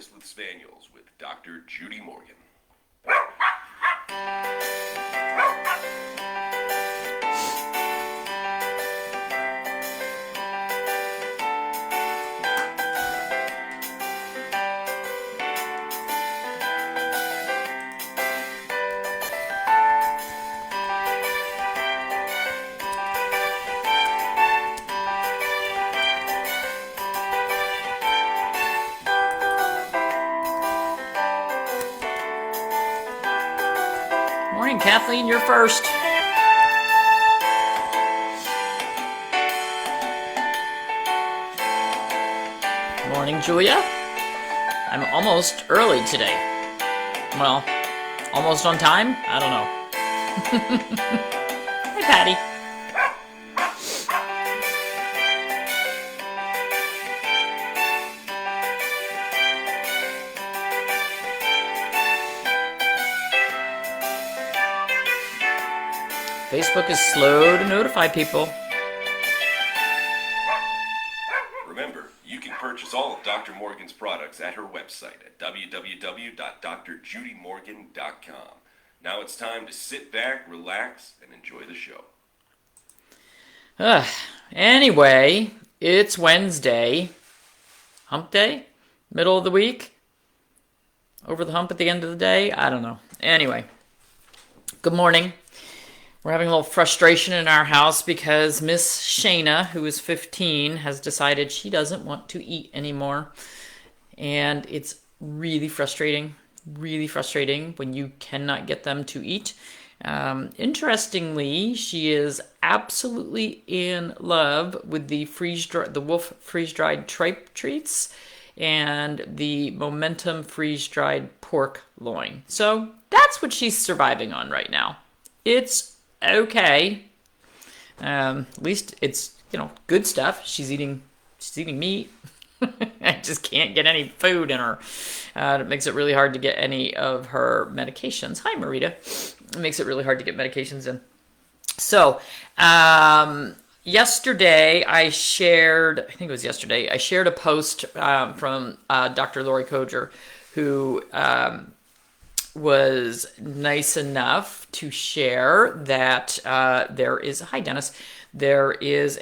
Breakfast with Spaniels with Dr. Judy Morgan. Morning, Kathleen, you're first. Morning, Julia. I'm almost early today. Well, almost on time? I don't know. Hey, Patty. Facebook is slow to notify people. Remember, you can purchase all of Dr. Morgan's products at her website at www.drjudymorgan.com. Now it's time to sit back, relax, and enjoy the show. Anyway, it's Wednesday. Hump day? Middle of the week? Over the hump at the end of the day? I don't know. Anyway, good morning. We're having a little frustration in our house because Miss Shayna, who is 15, has decided she doesn't want to eat anymore. And it's really frustrating when you cannot get them to eat. Interestingly, she is absolutely in love with the Wolf freeze-dried tripe treats and the Momentum freeze-dried pork loin. So that's what she's surviving on right now. It's okay. At least it's, good stuff. She's eating meat. I just can't get any food in her. It makes it really hard to get any of her medications. Hi, Marita. It makes it really hard to get medications in. So, yesterday I shared a post from Dr. Lori Koger, who was nice enough to share that there is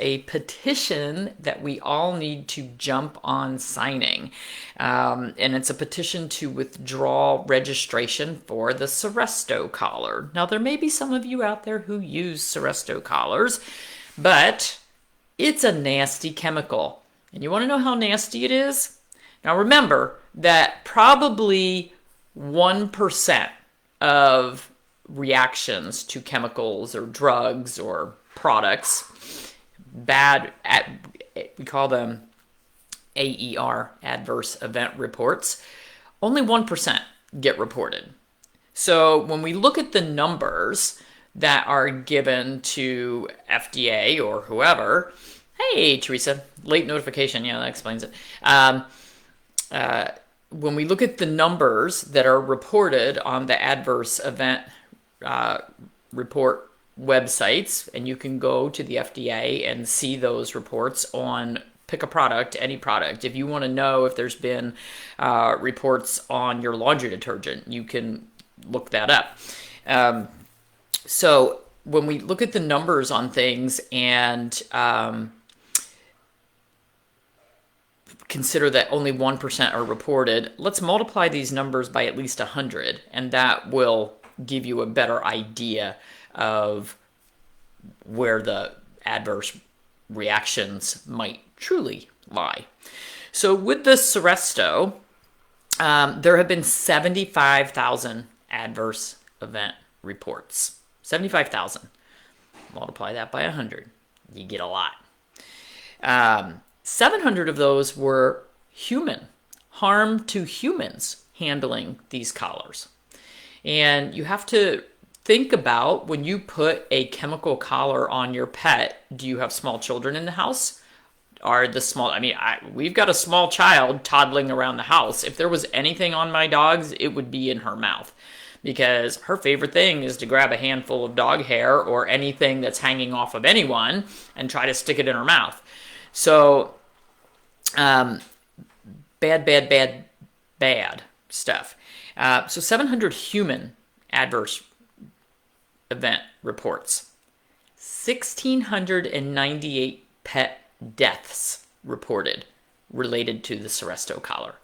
a petition that we all need to jump on signing. And it's a petition to withdraw registration for the Seresto collar. Now, there may be some of you out there who use Seresto collars, but it's a nasty chemical. And you want to know how nasty it is? Now, remember that probably 1% of reactions to chemicals or drugs or products, we call them AER, adverse event reports, only 1% get reported. So when we look at the numbers that are given to FDA or whoever, hey, Teresa, late notification, yeah, that explains it. When we look at the numbers that are reported on the adverse event report websites, and you can go to the FDA and see those reports on pick a product, any product. If you want to know if there's been reports on your laundry detergent, you can look that up. So when we look at the numbers on things and consider that only 1% are reported, let's multiply these numbers by at least 100, and that will give you a better idea of where the adverse reactions might truly lie. So with the Seresto, there have been 75,000 adverse event reports. 75,000. Multiply that by 100. You get a lot. 700 of those were harm to humans handling these collars. And you have to think about when you put a chemical collar on your pet, do you have small children in the house? We've got a small child toddling around the house. If there was anything on my dogs, it would be in her mouth, because her favorite thing is to grab a handful of dog hair or anything that's hanging off of anyone and try to stick it in her mouth. So, bad bad stuff. So 700 human adverse event reports, 1,698 pet deaths reported related to the Seresto collar.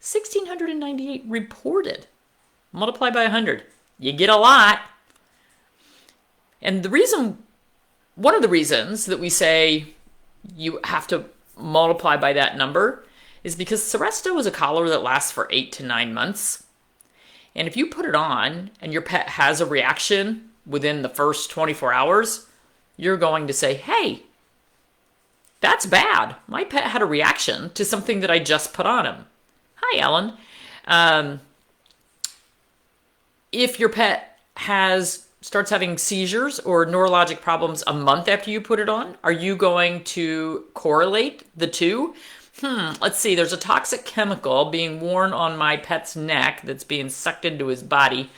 1,698 reported. Multiply by 100. You get a lot. And one of the reasons that we say you have to multiply by that number is because Seresto is a collar that lasts for 8 to 9 months. And if you put it on and your pet has a reaction within the first 24 hours, you're going to say, hey, that's bad. My pet had a reaction to something that I just put on him. Hi, Ellen. If your pet starts having seizures or neurologic problems a month after you put it on, are you going to correlate the two? Let's see. There's a toxic chemical being worn on my pet's neck that's being sucked into his body.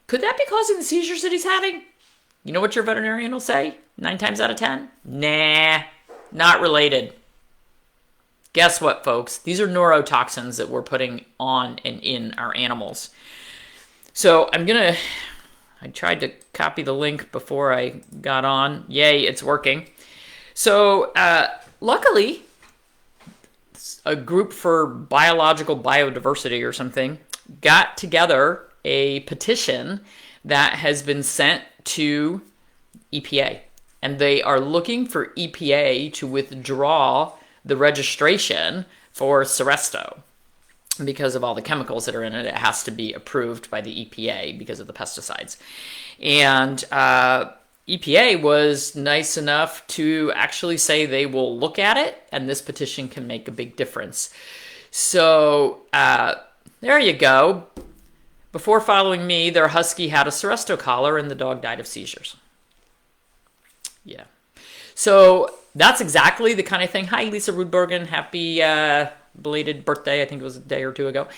Could that be causing the seizures that he's having? You know what your veterinarian will say? 9 times out of 10? Nah, not related. Guess what, folks? These are neurotoxins that we're putting on and in our animals. So I tried to copy the link before I got on. Yay, it's working. So luckily, a group for biological biodiversity or something got together a petition that has been sent to EPA. And they are looking for EPA to withdraw the registration for Seresto. Because of all the chemicals that are in it, it has to be approved by the EPA because of the pesticides. And EPA was nice enough to actually say they will look at it, and this petition can make a big difference. So there you go. Before following me, their husky had a Seresto collar, and the dog died of seizures. Yeah. So that's exactly the kind of thing. Hi, Lisa Rudbergen. Happy belated birthday. I think it was a day or two ago.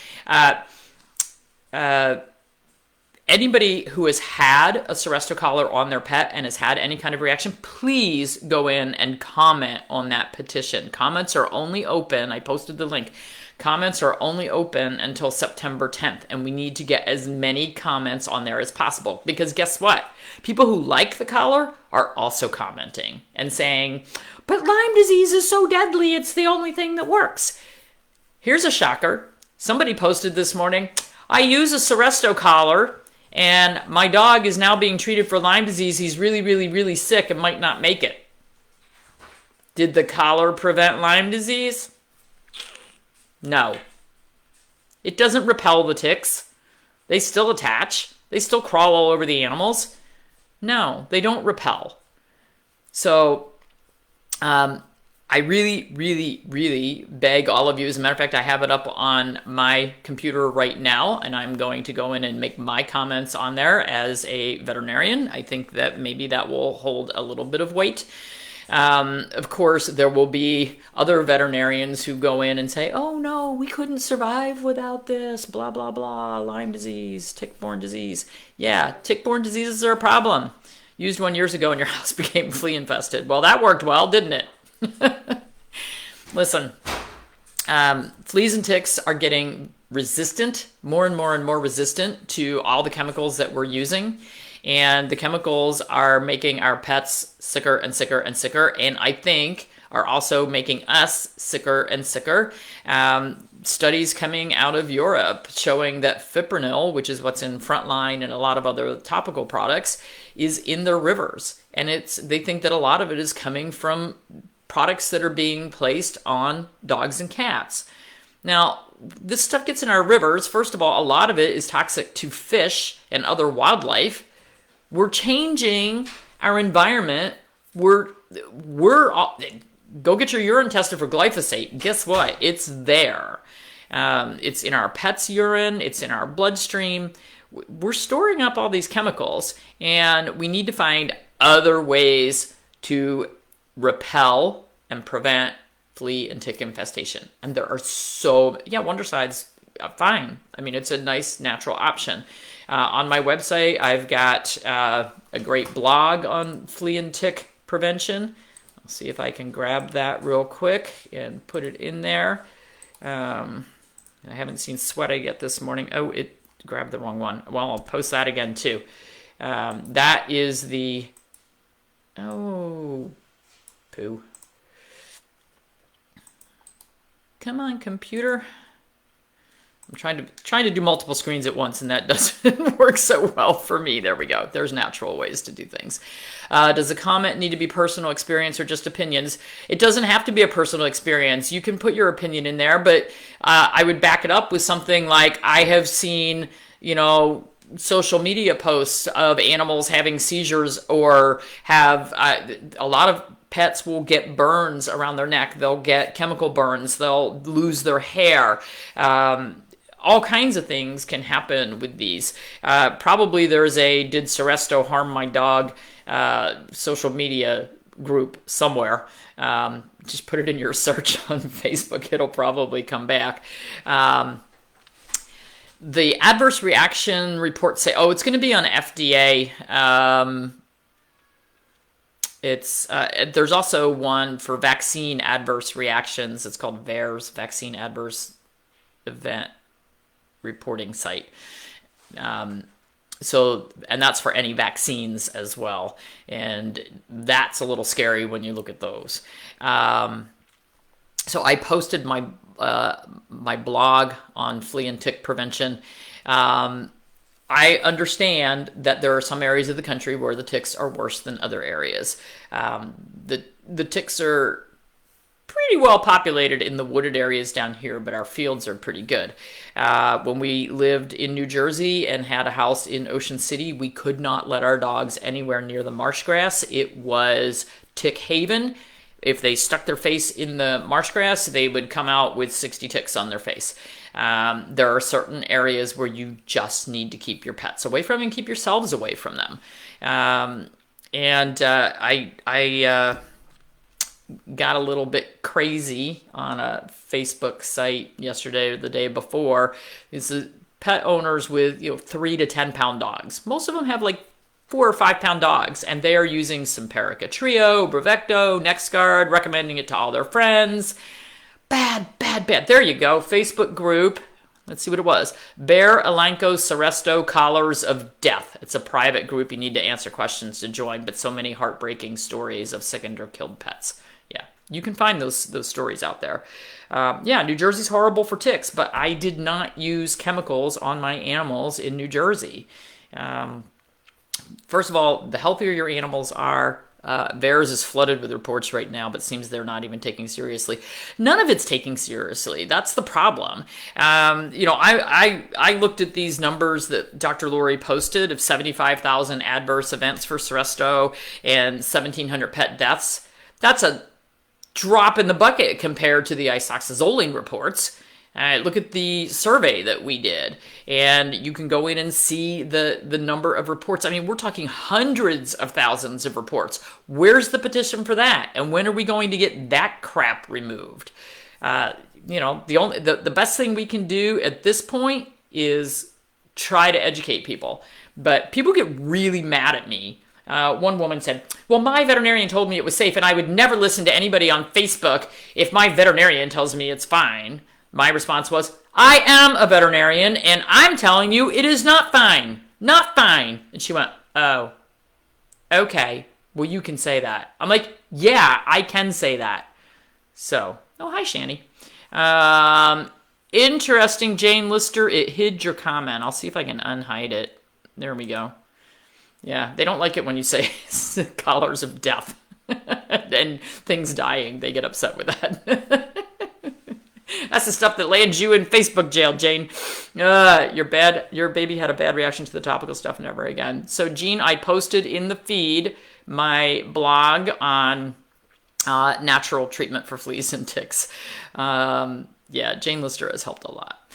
Anybody who has had a Seresto collar on their pet and has had any kind of reaction, please go in and comment on that petition. Comments are only open. I posted the link. Comments are only open until September 10th, and we need to get as many comments on there as possible. Because guess what? People who like the collar are also commenting and saying, but Lyme disease is so deadly, it's the only thing that works. Here's a shocker. Somebody posted this morning, I use a Seresto collar, and my dog is now being treated for Lyme disease. He's really, really, really sick and might not make it. Did the collar prevent Lyme disease? No. It doesn't repel the ticks. They still attach. They still crawl all over the animals. No, they don't repel. So, I really, really, really beg all of you. As a matter of fact, I have it up on my computer right now, and I'm going to go in and make my comments on there as a veterinarian. I think that maybe that will hold a little bit of weight. Of course, there will be other veterinarians who go in and say, oh no, we couldn't survive without this, blah, blah, blah, Lyme disease, tick-borne disease. Yeah, tick-borne diseases are a problem. Used one years ago and your house became flea infested. Well, that worked well, didn't it? Listen, fleas and ticks are getting resistant, more and more and more resistant to all the chemicals that we're using. And the chemicals are making our pets sicker and sicker and sicker. And I think are also making us sicker and sicker. Studies coming out of Europe showing that fipronil, which is what's in Frontline and a lot of other topical products, is in their rivers. And they think that a lot of it is coming from products that are being placed on dogs and cats. Now, this stuff gets in our rivers. First of all, a lot of it is toxic to fish and other wildlife. We're changing our environment. Go get your urine tested for glyphosate. Guess what? It's there. It's in our pet's urine. It's in our bloodstream. We're storing up all these chemicals, and we need to find other ways to repel and prevent flea and tick infestation. And there are Wondercide's fine. I mean, it's a nice natural option. On my website, I've got a great blog on flea and tick prevention. I'll see if I can grab that real quick and put it in there. I haven't seen sweat yet this morning. Oh, it grabbed the wrong one. Well, I'll post that again too. That is the... Oh, poo. Come on, computer. I'm trying to do multiple screens at once, and that doesn't work so well for me. There we go. There's natural ways to do things. Does a comment need to be personal experience or just opinions? It doesn't have to be a personal experience. You can put your opinion in there, but I would back it up with something like, I have seen, social media posts of animals having seizures, or have a lot of pets will get burns around their neck. They'll get chemical burns. They'll lose their hair. All kinds of things can happen with these. Probably there's a "Did Seresto harm my dog?" Social media group somewhere. Just put it in your search on Facebook. It'll probably come back. The adverse reaction reports say, it's going to be on FDA. There's also one for vaccine adverse reactions. It's called VAERS, Vaccine Adverse Event Reporting Site. And that's for any vaccines as well. And that's a little scary when you look at those. So I posted my blog on flea and tick prevention. I understand that there are some areas of the country where the ticks are worse than other areas. The ticks are pretty well populated in the wooded areas down here, but our fields are pretty good. When we lived in New Jersey and had a house in Ocean City, we could not let our dogs anywhere near the marsh grass. It was tick haven. If they stuck their face in the marsh grass, they would come out with 60 ticks on their face. There are certain areas where you just need to keep your pets away from and keep yourselves away from them. I got a little bit crazy on a Facebook site yesterday or the day before. It's pet owners with 3 to 10 pound dogs. Most of them have like 4 or 5 pound dogs, and they are using Simparica Trio, Bravecto, NexGard, recommending it to all their friends. Bad. There you go. Facebook group. Let's see what it was. Bear Elanco Seresto Collars of Death. It's a private group. You need to answer questions to join, but so many heartbreaking stories of sickened or killed pets. Yeah, you can find those stories out there. New Jersey's horrible for ticks, but I did not use chemicals on my animals in New Jersey. First of all, the healthier your animals are, VAERS is flooded with reports right now, but seems they're not even taking seriously. None of it's taking seriously. That's the problem. I looked at these numbers that Dr. Lori posted of 75,000 adverse events for Seresto and 1,700 pet deaths. That's a drop in the bucket compared to the isoxazoline reports. Look at the survey that we did, and you can go in and see the number of reports. I mean, we're talking hundreds of thousands of reports. Where's the petition for that? And when are we going to get that crap removed? The best thing we can do at this point is try to educate people. But people get really mad at me. One woman said, well, my veterinarian told me it was safe, and I would never listen to anybody on Facebook if my veterinarian tells me it's fine. My response was, I am a veterinarian, and I'm telling you it is not fine. Not fine. And she went, oh, okay. Well, you can say that. I'm like, yeah, I can say that. So, hi, Shani. Interesting, Jane Lister. It hid your comment. I'll see if I can unhide it. There we go. Yeah, they don't like it when you say collars of death and things dying. They get upset with that. That's the stuff that lands you in Facebook jail, Jane. Your baby had a bad reaction to the topical stuff. Never again. So, Jean, I posted in the feed my blog on natural treatment for fleas and ticks. Jane Lister has helped a lot.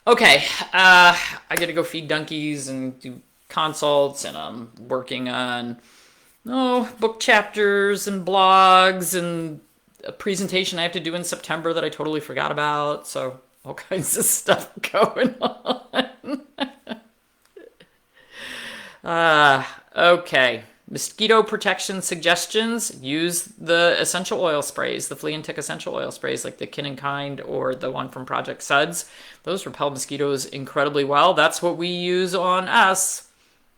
Okay, I got to go feed donkeys and do consults, and I'm working on book chapters and blogs and a presentation I have to do in September that I totally forgot about. So all kinds of stuff going on. Okay. Mosquito protection suggestions: use the essential oil sprays, the flea and tick essential oil sprays, like the Kin and Kind or the one from Project Suds. Those repel mosquitoes incredibly well. That's what we use on us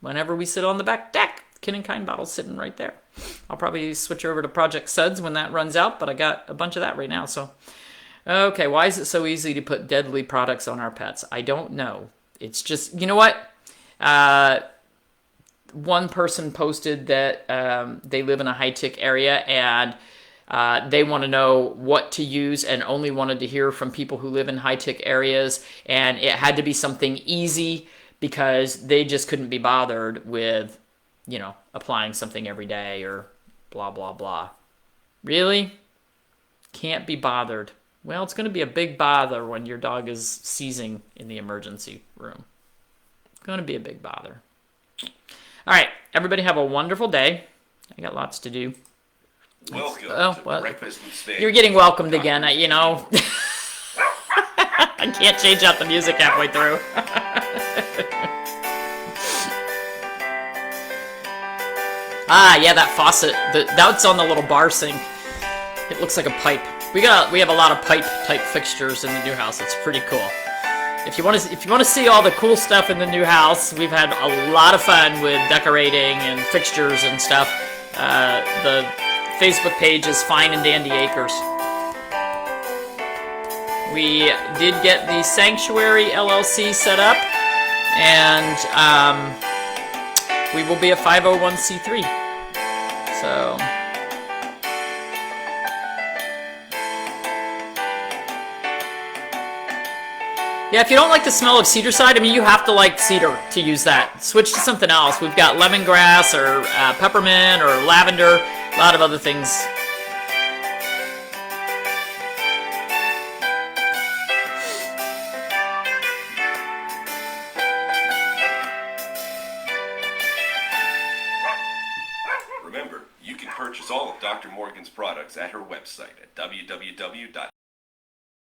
whenever we sit on the back deck. Kin and Kind bottle's sitting right there. I'll probably switch over to Project Suds when that runs out, but I got a bunch of that right now. So, okay, why is it so easy to put deadly products on our pets? I don't know. It's just, you know what? One person posted that they live in a high-tech area and they want to know what to use and only wanted to hear from people who live in high-tech areas. And it had to be something easy because they just couldn't be bothered with, you know, applying something every day or blah, blah, blah. Really? Can't be bothered. Well, it's going to be a big bother when your dog is seizing in the emergency room. It's going to be a big bother. All right, everybody have a wonderful day. I got lots to do. Welcome to well, Breakfast and Steak. you're getting welcomed again, you know. I can't change out the music halfway through. Ah, yeah, that faucet. That's on the little bar sink. It looks like a pipe. We have a lot of pipe type fixtures in the new house. It's pretty cool. If you want to see all the cool stuff in the new house, we've had a lot of fun with decorating and fixtures and stuff. The Facebook page is Fine and Dandy Acres. We did get the Sanctuary LLC set up, and we will be a 501c3. So. Yeah, if you don't like the smell of cedar side, I mean, you have to like cedar to use that. Switch to something else. We've got lemongrass or peppermint or lavender, a lot of other things. Remember, you can purchase all of Dr. Morgan's products at her website at www.